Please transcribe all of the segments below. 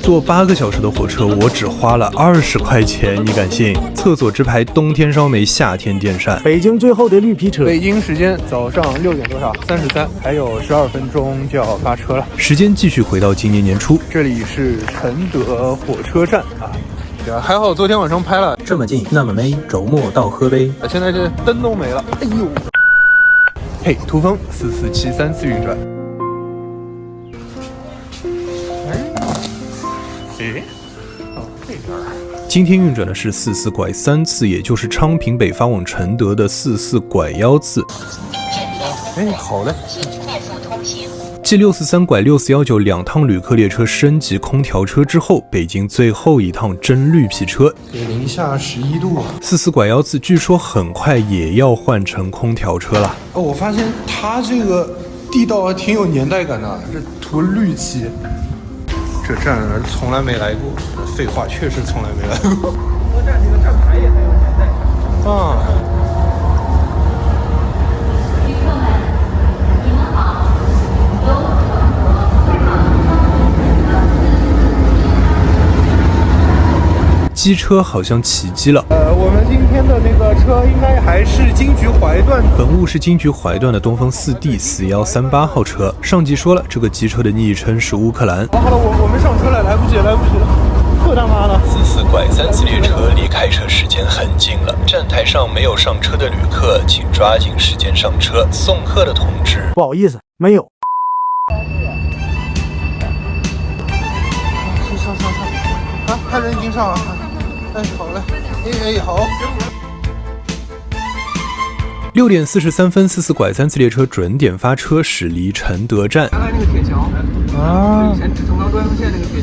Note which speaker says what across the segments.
Speaker 1: 坐8个小时的火车，我只花了20块钱，你敢信？厕所直排，冬天烧煤，夏天电扇。
Speaker 2: 北京最后的绿皮车。
Speaker 3: 北京时间早上6点多少？33，还有12分钟就要发车了。
Speaker 1: 时间继续回到今年年初，
Speaker 3: 这里是承德火车站啊。还好昨天晚上拍了，
Speaker 1: 这么近那么美，周末到喝杯。
Speaker 3: 现在这灯都没了，哎呦！嘿，途风4473次运转。
Speaker 1: 今天运转的是44拐3次，也就是昌平北发往承德的44拐1次。
Speaker 3: 好嘞。
Speaker 1: 继643拐64192趟旅客列车升级空调车之后，北京最后一趟真绿皮车，
Speaker 3: 零下11度。
Speaker 1: 44拐1次据说很快也要换成空调车了。
Speaker 3: 我发现它这个地道还挺有年代感的，这涂绿漆。这站从来没来过，废话，确实从来没来过。这站这个站牌也很有年代感啊。
Speaker 4: 旅客们，你们好，由承德
Speaker 1: 机车好像起机了。
Speaker 3: 我们今天的那个车应该还是京局怀段。
Speaker 1: 本物是京局怀段的东风4D 4138号车。上集说了，这个机车的昵称是乌克兰。
Speaker 3: 好了，我们上车了，来不及了。贺大妈了。
Speaker 1: 44拐3次列车离开车时间很近了，站台上没有上车的旅客，请抓紧时间上车。送客的同志，
Speaker 2: 不好意思，没有。
Speaker 3: 上，他人已经上了。好嘞，好。
Speaker 1: 6点43分，44拐3次列车准点发车，驶离承德站。
Speaker 5: 原来那个铁桥
Speaker 3: 啊，
Speaker 5: 以前承德专用线那个铁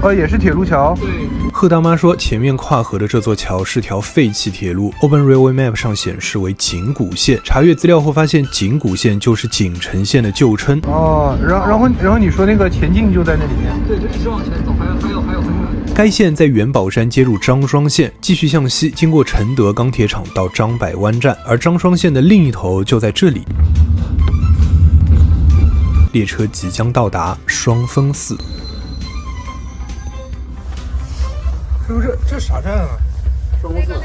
Speaker 5: 桥，
Speaker 3: 也是铁路桥。
Speaker 5: 对。
Speaker 1: 贺大妈说，前面跨河的这座桥是条废弃铁路 ，Open Railway Map 上显示为景谷线。查阅资料后发现，景谷线就是锦城线的旧称。
Speaker 3: 然后你说那个前进就在那里面。
Speaker 5: 对，就一直往前走，还有很远。
Speaker 1: 该线在元宝山接入张双线，继续向西，经过承德钢铁厂到张百湾站，而张双线的另一头就在这里。列车即将到达双峰寺。
Speaker 3: 是不是？这啥站啊？
Speaker 6: 那个双寺。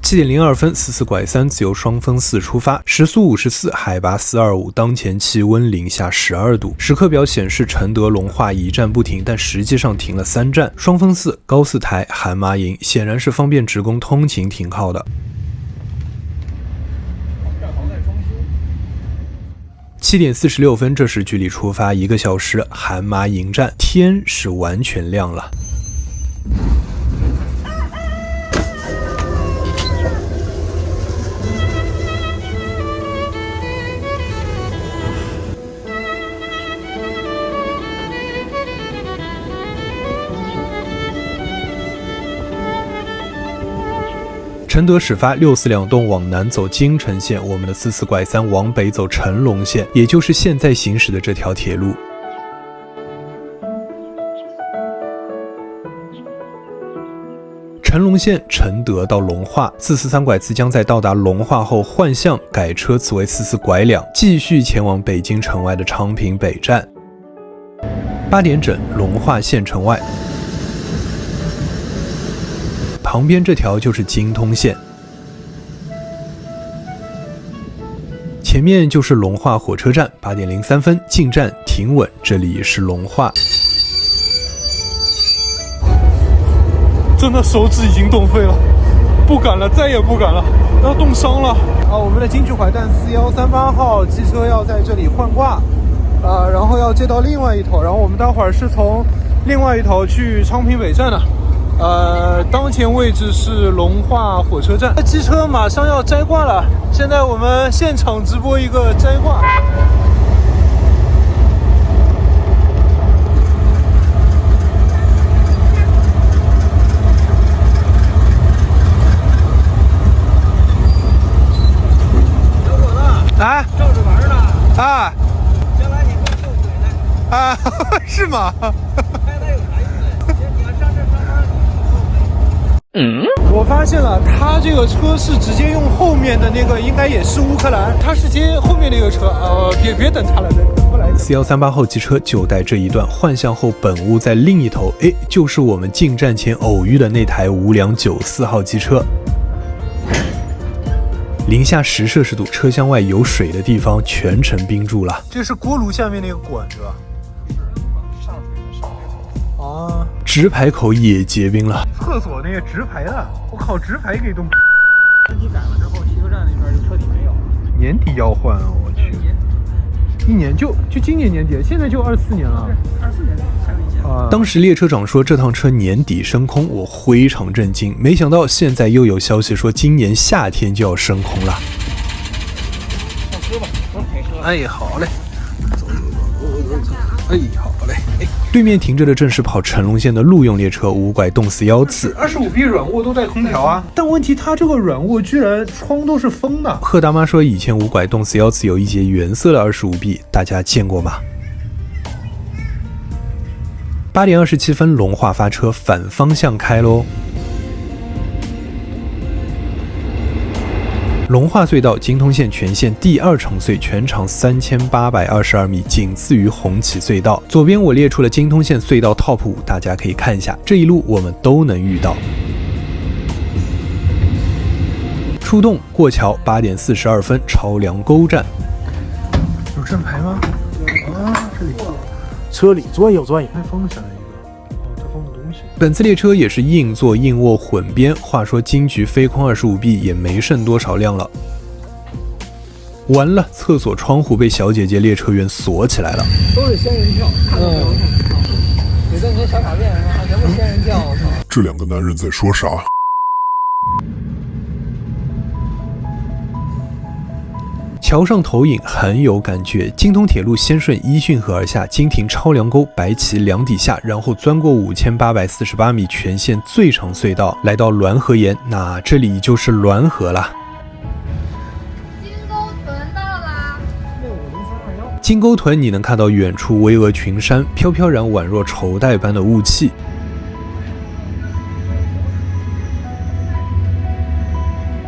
Speaker 1: 7点02分，44拐3次由双峰寺出发，时速54，海拔425，当前气温零下12度。时刻表显示承德龙化一站不停，但实际上停了3站：双峰寺、高寺台、韩麻营，显然是方便职工通勤停靠的。7点46分，这时距离出发1个小时，韩麻营站，天是完全亮了。承德始发，64两栋往南走京城线，我们的44拐3往北走成龙线，也就是现在行驶的这条铁路。成龙线承德到龙化，443拐次将在到达龙化后换向改车次为44拐2，继续前往北京城外的昌平北站。8点整，龙化县城外。旁边这条就是京通线，前面就是龙化火车站。8点03分，进站停稳，这里是龙化。
Speaker 3: 真的手指已经冻废了，不敢了，再也不敢了，要冻伤了。我们的京局怀段4138号机车要在这里换挂，然后要接到另外一头，然后我们待会儿是从另外一头去昌平北站的。当前位置是龙化火车站，机车马上要摘挂了，现在我们现场直播一个摘挂。
Speaker 5: 小伙子
Speaker 3: 啊，
Speaker 5: 照着玩呢
Speaker 3: 啊，
Speaker 5: 将来你会后悔的
Speaker 3: 啊，是吗？
Speaker 5: 拍它有啥用呢？你要上这上班
Speaker 3: 我发现了，他这个车是直接用后面的那个，应该也是乌克兰，他是接后面那个车。别等他了，等不来。
Speaker 1: 4138号机车就带这一段换向后，本屋在另一头，就是我们进站前偶遇的那台无良94号机车。零下10摄氏度，车厢外有水的地方全程冰住了。
Speaker 3: 这是锅炉下面那个管子吧？哦，
Speaker 1: 直排口也结冰了。
Speaker 3: 厕所那个直排的，我靠，直排给冻。
Speaker 5: 天气改了之后，汽车站那边就彻底没有了。
Speaker 3: 年底要换啊！我去，一年就今年年底，现在就24年了。
Speaker 5: 24年下个一届。
Speaker 1: 当时列车长说这趟车年底升空，我非常震惊。没想到现在又有消息说今年夏天就要升空了。
Speaker 5: 上车吧，不用陪车。
Speaker 3: 哎，好嘞。哎，好嘞。
Speaker 1: 对面停着的正是跑成龙线的路用列车五拐动414次。
Speaker 3: 25B 软卧都带空调啊，但问题它这个软卧居然窗都是封的。
Speaker 1: 贺大妈说以前五拐动414次有一节原色的25B，大家见过吗？8点27分，龙化发车反方向开喽。龙化隧道京通线全线第2长隧，全长3822米，仅次于红旗隧道。左边我列出了京通线隧道 TOP 5，大家可以看一下，这一路我们都能遇到。出动过桥，8点42分，朝梁沟站。
Speaker 3: 有站牌吗？啊，这里
Speaker 2: 车里钻有钻有。
Speaker 3: 开风扇一个，哦，这放的东西。
Speaker 1: 本次列车也是硬座硬卧混编，话说京局飞空25B 也没剩多少辆了。完了，厕所窗户被小姐姐列车员锁起来了。
Speaker 5: 都是仙人跳，看到没有？有的你这小卡片啊，全部仙人跳，我操！
Speaker 7: 这两个男人在说啥？
Speaker 1: 桥上投影很有感觉，京通铁路先顺伊逊河而下，经停超梁沟、白旗梁底下，然后钻过5848米全线最长隧道，来到滦河沿，那这里就是滦河了。
Speaker 6: 金沟屯到啦！
Speaker 1: 金沟屯你能看到远处巍峨群山，飘飘然宛若绸带般的雾气。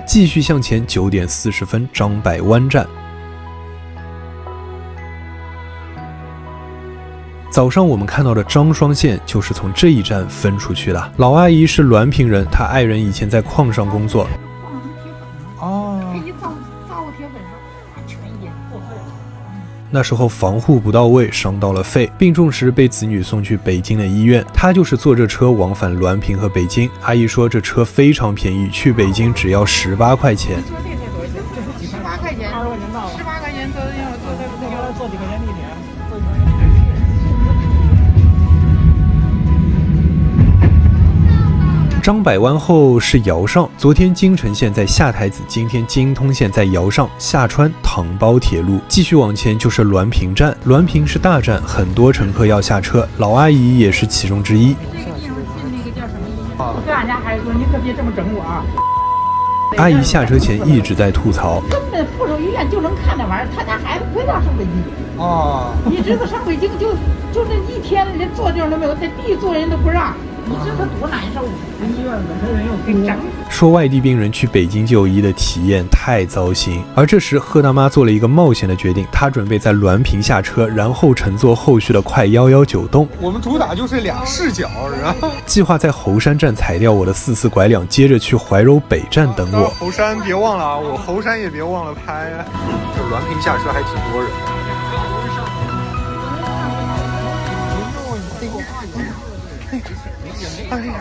Speaker 1: 继续向前，9点40分，张柏湾站。早上我们看到的张双线就是从这一站分出去的。老阿姨是滦平人，她爱人以前在矿上工作。
Speaker 3: 哦，
Speaker 6: 一造铁粉上，全淹破碎了。
Speaker 1: 那时候防护不到位，伤到了肺，病重时被子女送去北京的医院。他就是坐这车往返滦平和北京。阿姨说这车非常便宜，去北京只要18块钱。
Speaker 6: 坐这才多少钱？这是几18块钱，20块钱到了。18块钱坐
Speaker 5: 坐几块钱地铁，坐几块钱。
Speaker 1: 张柏湾后是瑶上，昨天京承线在下台子，今天京通线在瑶上，下穿塘包铁路，继续往前就是滦平站。滦平是大站，很多乘客要下车，老阿姨也是其中之一。
Speaker 6: 这个地方进那个叫什么医院？我跟俺家孩子说，你可别这么整我啊！
Speaker 1: 阿姨下车前一直在吐槽，
Speaker 6: 根本附属医院就能看那玩意儿，他家孩子非要上北京。
Speaker 3: 哦，
Speaker 6: 你知道上北京就那一天连坐地方都没有，在地坐人都不让，你知道他多难受？
Speaker 5: 医院本身人又多。
Speaker 1: 说外地病人去北京就医的体验太糟心。而这时贺大妈做了一个冒险的决定，她准备在滦平下车，然后乘坐后续的快119动。
Speaker 3: 我们主打就是俩视角，然后
Speaker 1: 计划在猴山站踩掉我的44拐两，接着去怀柔北站等我。
Speaker 3: 猴山别忘了啊，我猴山也别忘了拍。这滦平下车还挺多人。哎呀，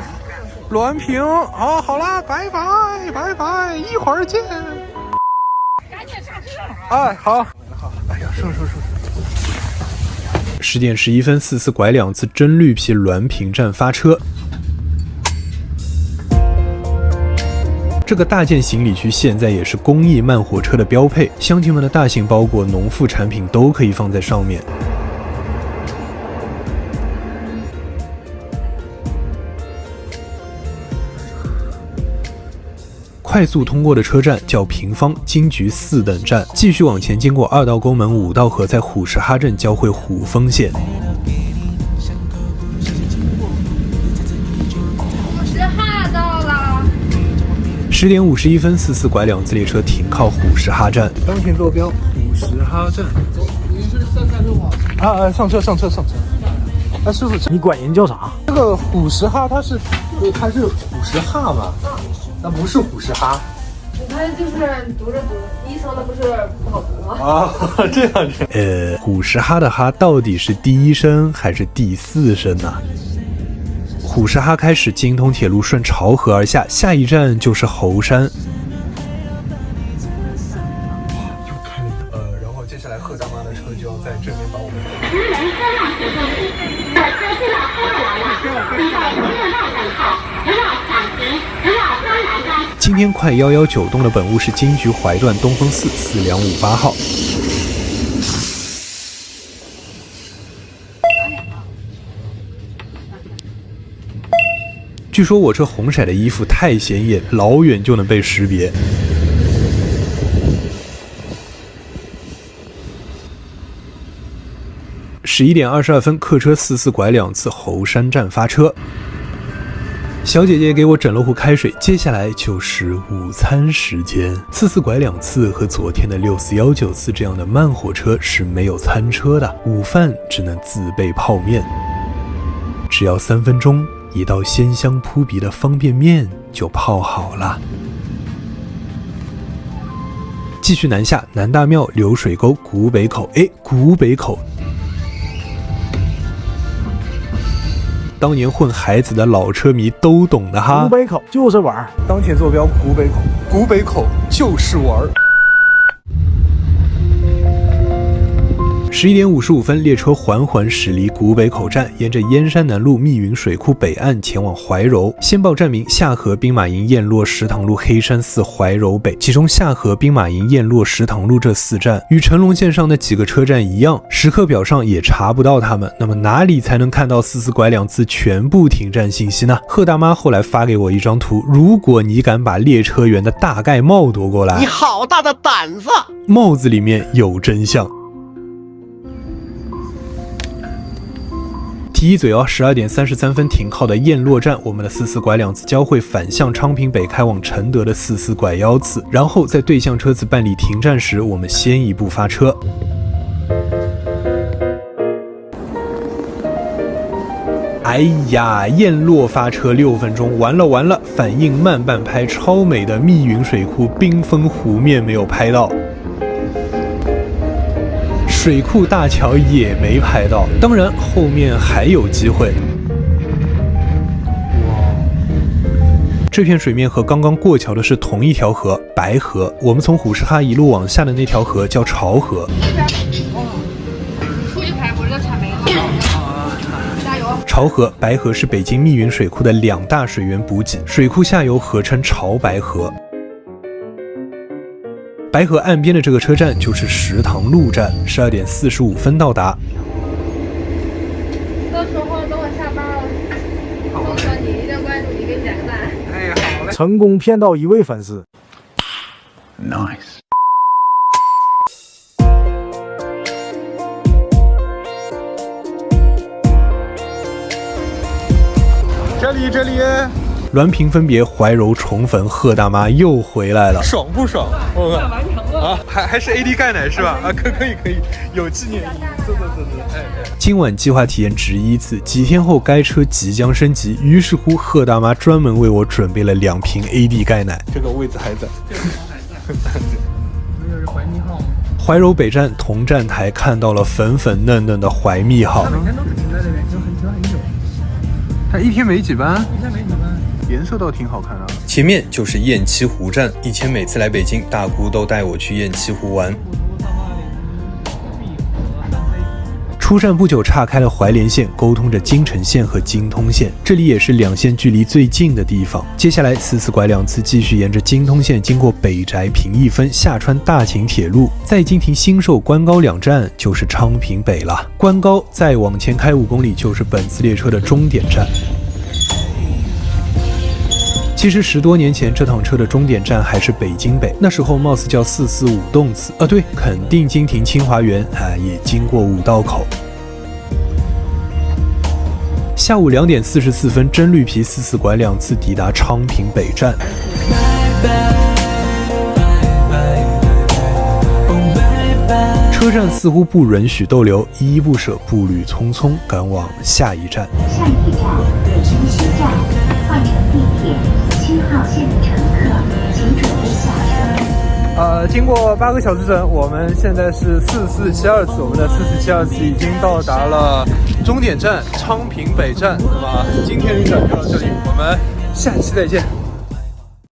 Speaker 3: 滦平啊，好啦，拜拜拜拜，一会儿见。
Speaker 6: 赶紧上车！
Speaker 3: 哎，好，好，哎呀，说。
Speaker 1: 10点11分，44拐两次真绿皮滦平站发车。这个大件行李区现在也是公益慢火车的标配，乡亲们的大型包裹、农副产品都可以放在上面。快速通过的车站叫平方，京局4等站，继续往前，经过2道宫门、5道河，在虎石哈镇交汇虎峰线。
Speaker 6: 虎石哈到了。
Speaker 1: 10点51分，44拐两次列车停靠虎石哈站。
Speaker 3: 当前坐标虎石哈站。
Speaker 5: 您是336号。
Speaker 3: 啊，上车。哎，师傅，
Speaker 2: 你管人叫啥？
Speaker 3: 这个虎石哈它是虎石哈吗？那不是虎石哈。
Speaker 6: 他就是读着读，医生的不是不好读吗？
Speaker 3: 啊，这样子。
Speaker 1: 虎石哈的哈到底是第一声还是第四声呢？虎石哈开始，京通铁路顺潮河而下，下一站就是猴山。
Speaker 3: 然后接下来贺大妈的车就要在这边把我们。
Speaker 1: 今天快119动的本务是京局怀段东风4 4258号。据说我这红色的衣服太显眼，老远就能被识别。11点22分，客车44拐2次猴山站发车。小姐姐给我整了壶开水，接下来就是午餐时间。44拐2次和昨天的6419次这样的慢火车是没有餐车的，午饭只能自备泡面。只要3分钟，一道鲜香扑鼻的方便面就泡好了。继续南下，南大庙、流水沟、古北口。古北口。当年混孩子的老车迷都懂的哈。
Speaker 2: 古北口就是玩儿，
Speaker 3: 当前坐标古北口，古北口就是玩儿。11点55分，列车缓缓驶离古北口站，沿着燕山南路密云水库北岸前往怀柔。先报站名：下河兵马营雁洛石塘路黑山寺怀柔北。其中下河兵马营雁洛石塘路这4站与成龙线上的几个车站一样，时刻表上也查不到它们。那么哪里才能看到44拐2次全部停站信息呢？贺大妈后来发给我一张图，如果你敢把列车员的大盖帽夺过来，
Speaker 8: 你好大的胆子！
Speaker 1: 帽子里面有真相。提一嘴哦，12点33分停靠的雁洛站，我们的44拐2次交汇反向昌平北开往承德的44拐1次，然后在对向车子办理停站时，我们先一步发车。哎呀，雁洛发车6分钟，完了，反应慢半拍，超美的密云水库缤纷湖面没有拍到。水库大桥也没拍到，当然后面还有机会。这片水面和刚刚过桥的是同一条河，白河。我们从虎石哈一路往下的那条河叫潮河。
Speaker 6: 出去拍，我这铲没了。加油！
Speaker 1: 潮河、白河是北京密云水库的2大水源补给，水库下游合称潮白河。白河岸边的这个车站就是石塘路站，12点45分到达。
Speaker 6: 到时候等我下班了，封锁你，一定关注你，给你点个赞。
Speaker 5: 哎，好嘞。
Speaker 2: 成功骗到1位粉丝。
Speaker 7: Nice。
Speaker 3: 这里。
Speaker 1: 滦平分别，怀柔重逢，贺大妈又回来了，
Speaker 3: 爽不爽？我
Speaker 5: 完成了
Speaker 3: 啊，还是 AD 钙奶是吧？啊，可以，有纪念意义。走。
Speaker 1: 今晚计划体验值1次，几天后该车即将升级，于是乎贺大妈专门为我准备了2瓶 AD 钙奶。
Speaker 3: 这个位置还在。
Speaker 5: 这就是怀密号吗？
Speaker 1: 怀柔北站同站台看到了粉粉嫩嫩的怀密号。
Speaker 5: 他每天都是停在这边，就很久。
Speaker 3: 他一天没几班，
Speaker 1: 颜色倒挺好看的。前面就是雁栖湖站，以前每次来北京，大姑都带我去雁栖湖玩。出站不久，岔开了怀连线，沟通着京城线和京通线，这里也是2线距离最近的地方。接下来44拐2次继续沿着京通线，经过北宅、平邑分，下穿大秦铁路，在经停新寿、官高2站就是昌平北了。官高再往前开5公里就是本次列车的终点站。其实10多年前，这趟车的终点站还是北京北，那时候貌似叫445动次啊，对，肯定经停清华园啊，也经过五道口。下午2点44分，真绿皮44拐2次抵达昌平北站。车车站似乎不允许逗留，依依不舍，步履匆匆赶往下一站。
Speaker 4: 下一站北京西站，换乘地铁7号线的乘客，请准备下车。
Speaker 3: 经过8个小时整，我们现在是4472次，我们的4472次已经到达了终点站昌平北站。那么今天旅程就到这里，我们下期再见。